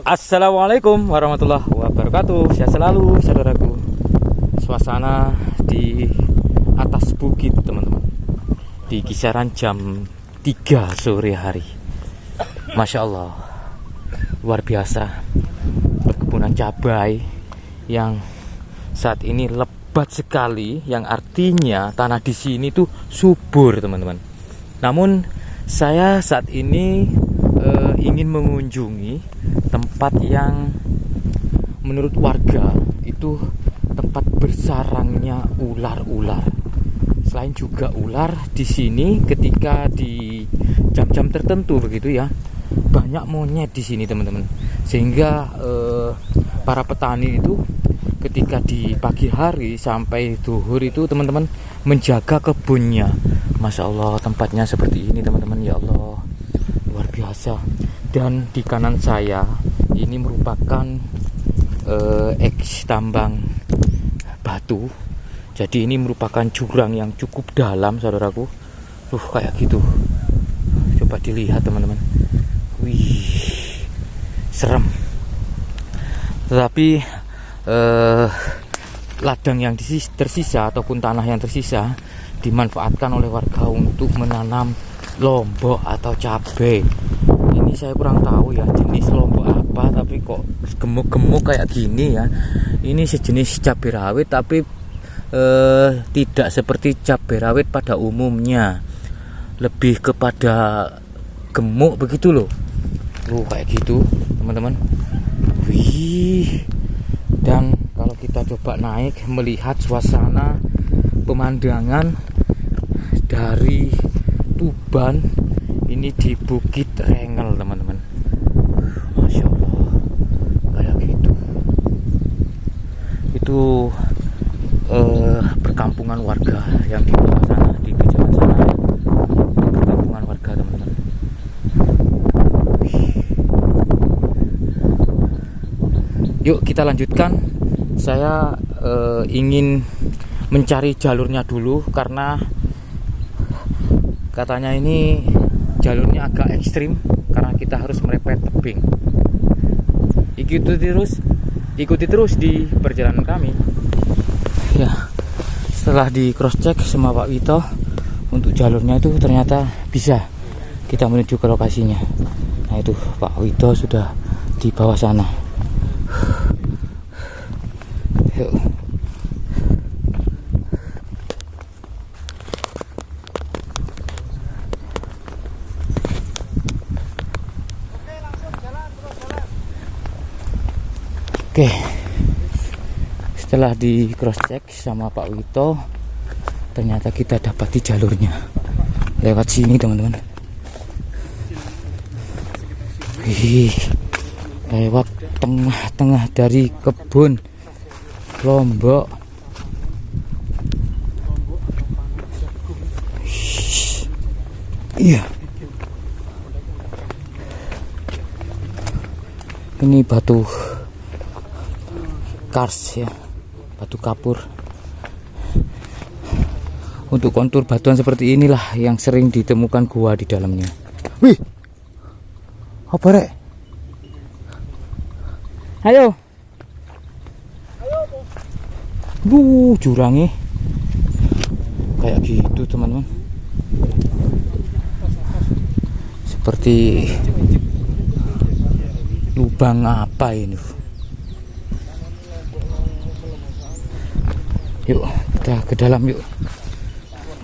Assalamualaikum warahmatullahi wabarakatuh. Sehat selalu saudaraku. Suasana di atas bukit teman-teman, di kisaran jam 3 sore hari. Masya Allah, luar biasa. Perkebunan cabai yang saat ini lebat sekali, yang artinya tanah di sini tuh subur teman-teman. Namun saya saat ini ingin mengunjungi tempat yang menurut warga itu tempat bersarangnya ular-ular. Selain juga ular di sini ketika di jam-jam tertentu begitu ya, banyak monyet di sini teman-teman. Sehingga para petani itu ketika di pagi hari sampai zuhur itu teman-teman menjaga kebunnya. Masya Allah, tempatnya seperti ini teman-teman, ya Allah, luar biasa. Dan di kanan saya ini merupakan eks tambang batu. Jadi ini merupakan jurang yang cukup dalam saudaraku. Kayak gitu. Coba dilihat teman-teman. Wih, serem. Tetapi ladang yang tersisa ataupun tanah yang tersisa dimanfaatkan oleh warga untuk menanam lombok atau cabai. Ini saya kurang tahu ya jenis lombok apa, tapi kok gemuk-gemuk kayak gini ya. Ini sejenis cabai rawit tapi tidak seperti cabai rawit pada umumnya, lebih kepada gemuk begitu loh. Kayak gitu teman-teman. Wih. Dan kalau kita coba naik melihat suasana pemandangan dari Tuban ini di Bukit Rengel teman-teman. Masya Allah, kayak gitu. Itu perkampungan warga yang di bawah sana, di jalan sana. Itu perkampungan warga teman-teman. Yuk kita lanjutkan. Saya ingin mencari jalurnya dulu karena katanya ini jalurnya agak ekstrim karena kita harus merepet tebing. Ikuti terus di perjalanan kami. Ya, setelah di cross check sama Pak Wito untuk jalurnya itu ternyata bisa kita menuju ke lokasinya. Nah itu Pak Wito sudah di bawah sana. Yuk. Oke, setelah di cross check sama Pak Wito, ternyata kita dapat di jalurnya lewat sini teman-teman. Wih, lewat tengah-tengah dari kebun lombok. Iya, ini batu kars ya, batu kapur. Untuk kontur batuan seperti inilah yang sering ditemukan gua di dalamnya. Wih, apa rek? Ayo. Jurangnya kayak gitu teman-teman. Seperti lubang apa ini? Yuk kita ke dalam yuk,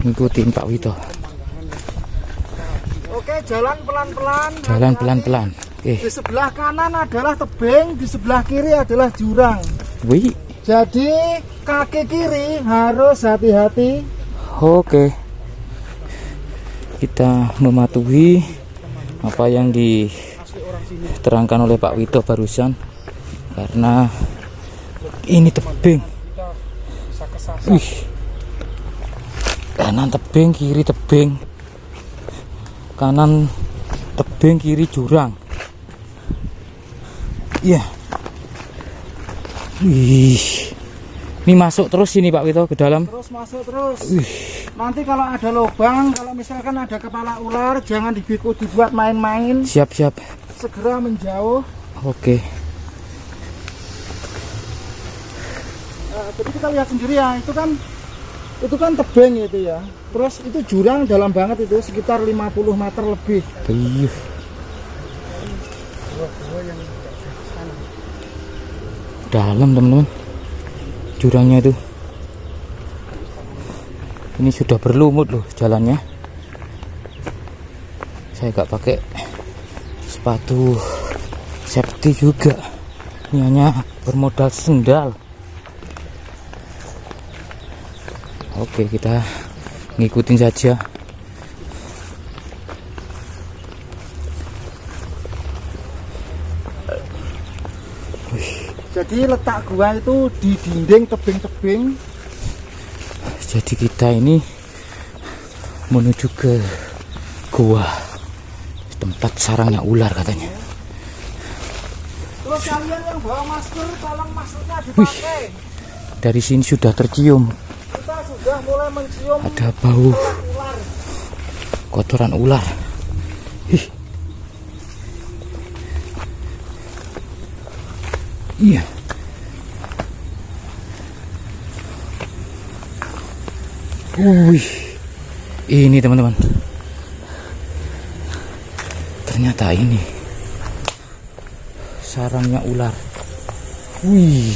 ngikutin Pak Wito. Oke, jalan pelan-pelan. Jalan pelan-pelan. Di sebelah kanan adalah tebing, di sebelah kiri adalah jurang. Wih. Jadi kaki kiri harus hati-hati. Oke. Kita mematuhi apa yang diterangkan oleh Pak Wito barusan, karena ini tebing. Wih, kanan tebing, kiri tebing, kanan tebing, kiri jurang. Iya. Wih, ini masuk terus sini Pak Wito ke dalam. Terus masuk terus. Nanti kalau ada lubang, kalau misalkan ada kepala ular, jangan dibuat main-main. Siap. Segera menjauh. Oke. Jadi kita lihat sendiri ya, itu kan tebing itu ya. Terus itu jurang dalam banget itu, sekitar 50 meter lebih. Iya. Dalam teman-teman jurangnya itu. Ini sudah berlumut loh jalannya. Saya gak pakai sepatu safety juga. Ini hanya bermodal sendal. Oke, kita ngikutin saja. Jadi letak gua itu di dinding tebing-tebing. Jadi kita ini menuju ke gua, tempat sarangnya ular katanya. Terus kalian yang bawa masker, tolong maskernya dipakai. Dari sini sudah tercium. Kita sudah mulai mencium Ada bau ular. kotoran ular. Ih. Iya. Wih. Ini teman-teman. Ternyata ini sarangnya ular. Wih.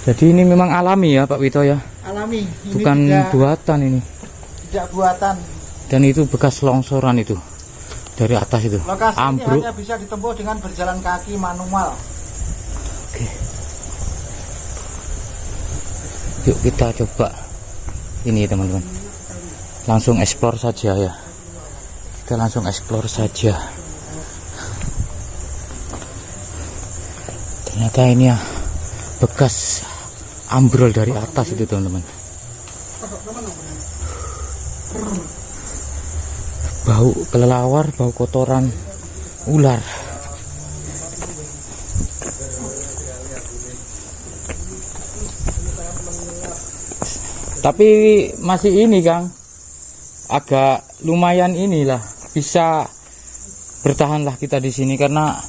Jadi ini memang alami ya Pak Wito ya. Alami. Ini Bukan buatan ini. tidak buatan. Dan itu bekas longsoran itu dari atas itu. Lokasi ambruk. ini hanya bisa ditempuh dengan berjalan kaki manual. Oke. Yuk kita coba ini teman-teman. Langsung explore saja ya. Kita langsung explore saja. Ternyata ini ya bekas ambrol dari atas itu teman-teman. Bau kelelawar, bau kotoran ular. Tapi masih ini Kang, agak lumayan inilah, bisa bertahanlah kita di sini karena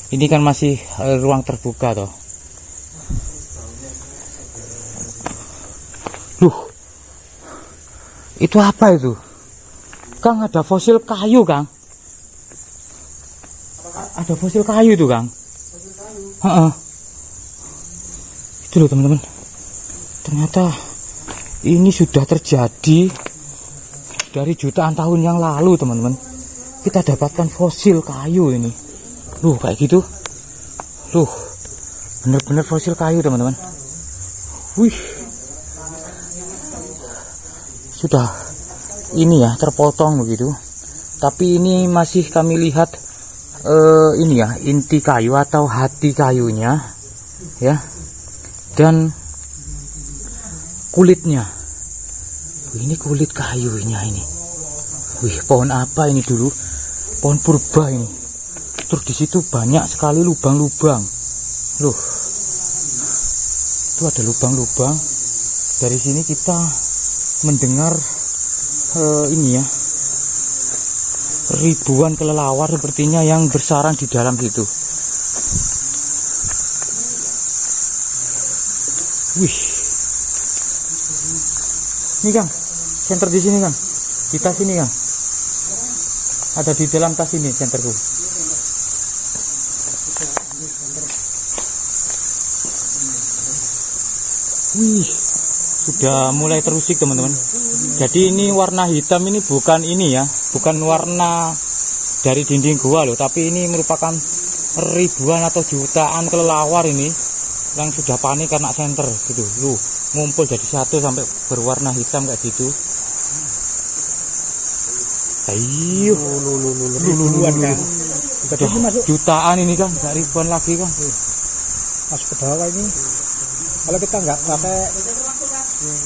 ini kan masih ruang terbuka toh. Loh, itu apa itu? Kang, ada fosil kayu Kang. Ada fosil kayu itu Kang. Heeh. Itu loh teman-teman. Ternyata ini sudah terjadi dari jutaan tahun yang lalu teman-teman. Kita dapatkan fosil kayu ini. Loh kayak gitu. Loh, bener-bener fosil kayu teman-teman. Wih. Sudah ini ya terpotong begitu. Tapi ini masih kami lihat ini ya inti kayu atau hati kayunya ya. Dan kulitnya. Ini kulit kayunya ini. Wih, pohon apa ini dulu? Pohon purba ini. Terus di situ banyak sekali lubang-lubang. Loh. Itu ada lubang-lubang. Dari sini kita mendengar ini ya. Ribuan kelelawar sepertinya yang bersarang di dalam situ. Wih. Ini Kang, senter di sini Kang. Di tas ini Kang. Ada di dalam tas ini senterku. Wih, sudah mulai terusik teman-teman. Jadi ini warna hitam ini bukan ini ya, bukan warna dari dinding gua loh, tapi ini merupakan ribuan atau jutaan kelelawar ini yang sudah panik karena senter gitu. Loh, ngumpul jadi satu sampai berwarna hitam kayak gitu. Ayo, Ribuan Kang. Jadi ini masuk jutaan ini Kang, gak ribuan lagi Kang. masuk ke bawah ini. Kalau kita nggak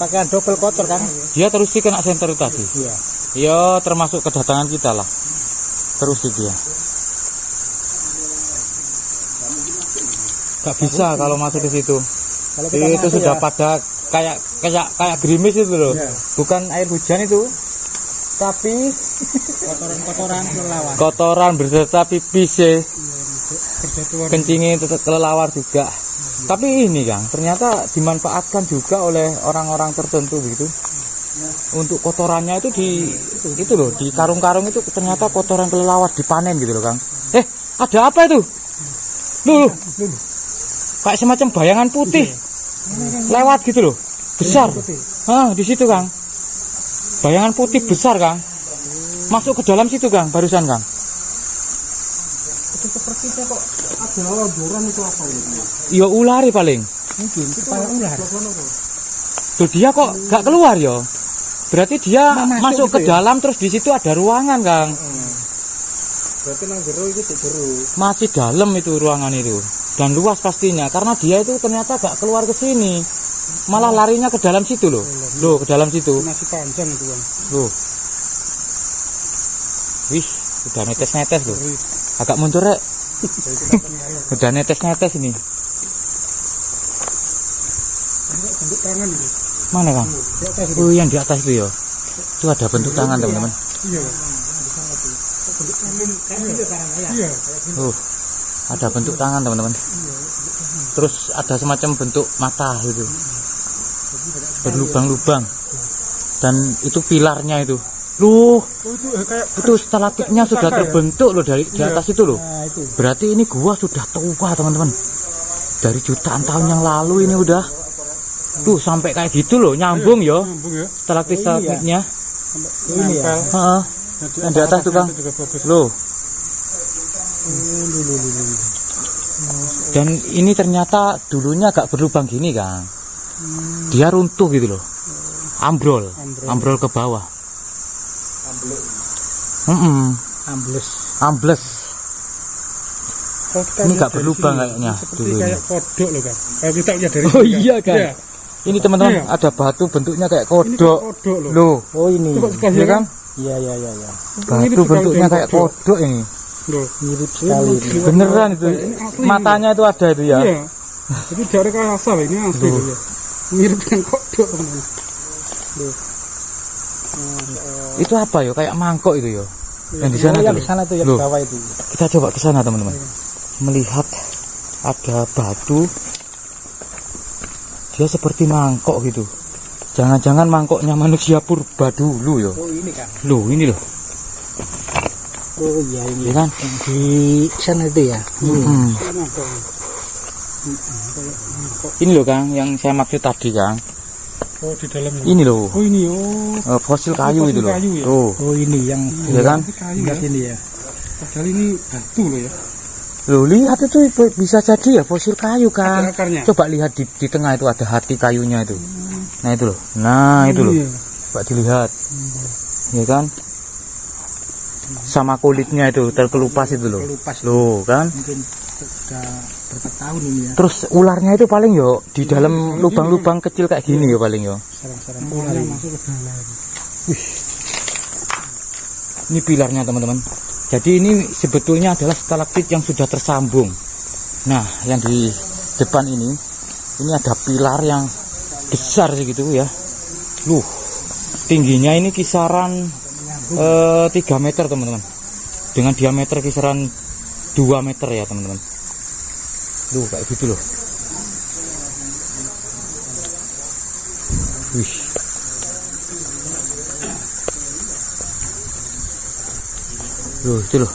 pakai double kotor kan? Dia terus sih kena senter tadi. Iya. Ya termasuk kedatangan kita lah. Terus sih dia. Gak bisa kalau masuk ke situ. Kalau kita Itu masuk sudah ya, pada kayak gerimis itu loh. Ya. Bukan air hujan itu, tapi Kotoran kelelawar. kotoran berserta pipis ya. Berjatuhan. Kencingnya tetap kelelawar juga. Tapi ini Kang, ternyata dimanfaatkan juga oleh orang-orang tertentu begitu. Untuk kotorannya itu itu loh, di karung-karung itu ternyata kotoran kelelawar dipanen gitu loh Kang. Ada apa itu? Loh. Kayak semacam bayangan putih. Lewat gitu loh. Besar. Di situ Kang. Bayangan putih besar Kang. Masuk ke dalam situ Kang, barusan Kang. Itu sepertinya kok ada lonjoran itu apa ini? Ya ular paling. Mungkin kepala ular. Tuh dia kok gak keluar ya? Berarti dia masuk gitu ke ya? dalam terus di situ ada ruangan Kang. Berarti nang jero itu di jero. Masih dalam itu ruangan itu. Dan luas pastinya karena dia itu ternyata gak keluar ke sini. Malah larinya ke dalam situ loh. Loh, ke dalam situ. Masih panjang itu Bang. Loh. Wih, udah netes-netes loh. Agak mundur rek. Udah netes-netes ini. Bentuk tangan itu. Mana Kang? Di atas itu. Oh, yang di atas itu ya. Itu ada bentuk tangan teman-teman. Iya. Bentuk tangan kayak gitu kan ya. Iya. Oh, ada bentuk tangan teman-teman. Terus ada semacam bentuk mata gitu. Berlubang-lubang. Dan itu pilarnya itu. Loh, Oh itu kayak itu stalaktiknya sudah terbentuk loh dari di atas itu loh. nah itu. Berarti ini gua sudah tua teman-teman. Dari jutaan tahun yang lalu ini udah. Tuh sampai kayak gitu loh, nyambung ya. Nyambung ya. Stalaktik-stalaktiknya. Ini ya. Heeh. Yang di atas tuh Kang. Juga bagus. Loh. Dan ini ternyata dulunya agak berlubang gini Kang. Dia runtuh gitu loh. Ambrol ke bawah. Ambles. Ambles. Kalau kita Ini lihat nggak dari berlubang sini, kayaknya seperti dulunya. kayak kodok loh kan. Kalau kita lihat dari Oh sini, iya Kang. Iya. Ini teman-teman Iya. ada batu bentuknya kayak Ini kayak kodok. kodok loh. Loh, oh ini. Coba sekali Iya ya, kan? Iya. Batu bentuknya kayak kodok ini. Loh. Mirip sekali. Beneran itu. Ini asli Matanya itu ada itu ya. Iya. Jadi dari kayak asal ini asli Loh. loh ya. Mirip dengan kodok teman-teman. Loh. Itu apa ya? Kayak mangkok itu ya. Yang di sana yang tuh. di sana tuh yang Loh. di bawah itu. Kita coba ke sana teman-teman. Melihat ada batu. Dia seperti mangkok gitu. Jangan-jangan mangkoknya manusia purba dulu ya. Oh ini kan. Loh, ini loh. Oh iya ini. Ya kan? Di sana itu ya. Sana tuh. Ini loh Kang, yang saya maksud tadi Kang. Oh di dalamnya. Ini loh. Oh ini oh. Fosil kayu fosil itu loh. kayu ya? Tuh. Oh ini yang Iya kan? kayu ya. Ini ya. Padahal ini batu loh ya. Loh, lihat itu bisa jadi ya fosil kayu Kang. Ada akarnya. Coba lihat di tengah itu ada hati kayunya itu. Nah itu loh. Nah itu loh. Iya. Coba dilihat. Ya kan? Sama kulitnya itu terkelupas itu loh. Terkelupas. Loh kan? Mungkin sudah berapa tahun ini ya. Terus ularnya itu paling yo di dalam lubang-lubang kecil kayak gini yo paling yo. Sarang-sarang ular masuk ke dalam. Ini pilarnya teman-teman. Jadi ini sebetulnya adalah stalaktit yang sudah tersambung. Nah, yang di depan ini ada pilar yang besar segitu ya. Tingginya ini kisaran 3 meter teman-teman. Dengan diameter kisaran 2 meter ya teman-teman. Kayak gitu loh. Wih. Itu loh.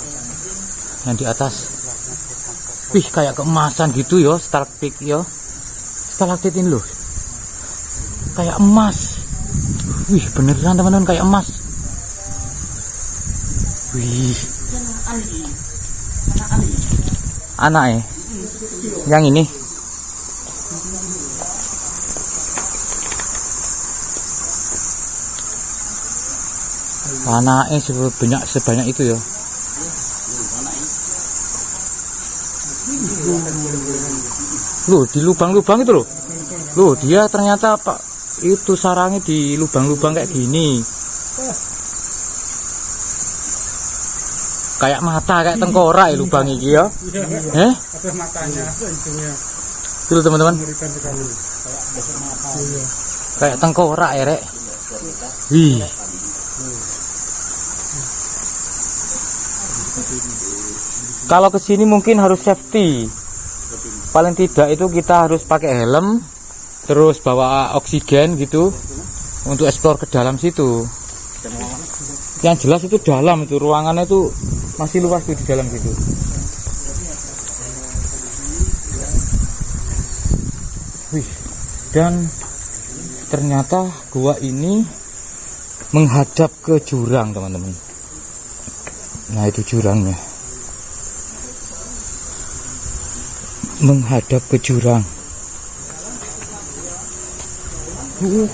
Yang di atas. Wih, kayak keemasan gitu ya, stalaktit ya. Stalaktit ini loh. Kayak emas. Wih, beneran teman-teman kayak emas. Wih. Anak yang ini. Anaknya sebanyak itu ya. Loh, di lubang-lubang itu loh. Loh, dia ternyata Pak itu sarangnya di lubang-lubang kayak gini. Kayak mata, kayak tengkorak ya lubang ini ya. Ada matanya, ada hidungnya. Itu teman-teman. Mengerikan sekali. Kayak mata. Iya. Kayak tengkorak ya, Rek. Wih. Kalau ke sini mungkin harus safety. Paling tidak itu kita harus pakai helm, terus bawa oksigen gitu untuk eksplor ke dalam situ. Yang jelas itu dalam, itu ruangannya itu masih luas tuh di dalam gitu. Wih. Dan ternyata gua ini menghadap ke jurang, teman-teman. Nah, itu jurangnya. Menghadap ke jurang.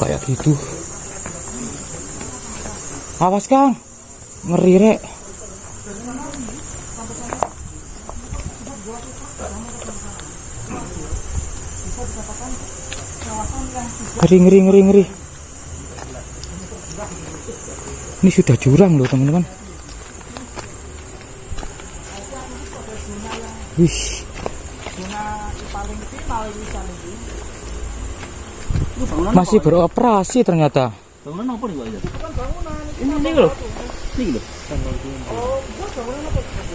Kayak gitu. Awas, Kang. Ngeri, Rek. Ngeri. Ini sudah jurang loh, teman-teman. Wih. Masih beroperasi ternyata. Bangunan apa nih, Pak? Ini loh. Ini loh.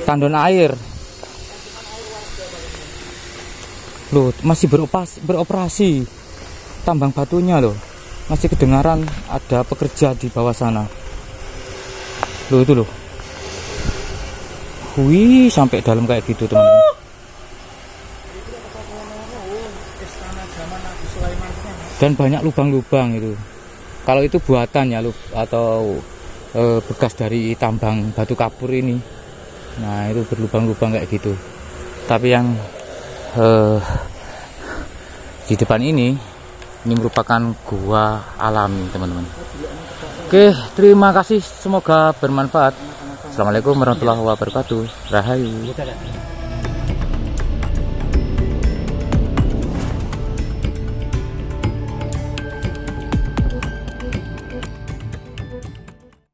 Tandon air. Loh, masih beroperasi. Tambang batunya loh. Masih kedengaran ada pekerja di bawah sana. Loh, itu loh. Wih, sampai dalam kayak gitu, teman-teman. Dan banyak lubang-lubang itu. Kalau itu buatan ya, atau bekas dari tambang batu kapur ini. Nah, itu berlubang-lubang kayak gitu. Tapi yang di depan ini merupakan gua alami, teman-teman. Oke, terima kasih, semoga bermanfaat. Assalamualaikum warahmatullahi wabarakatuh. Rahayu.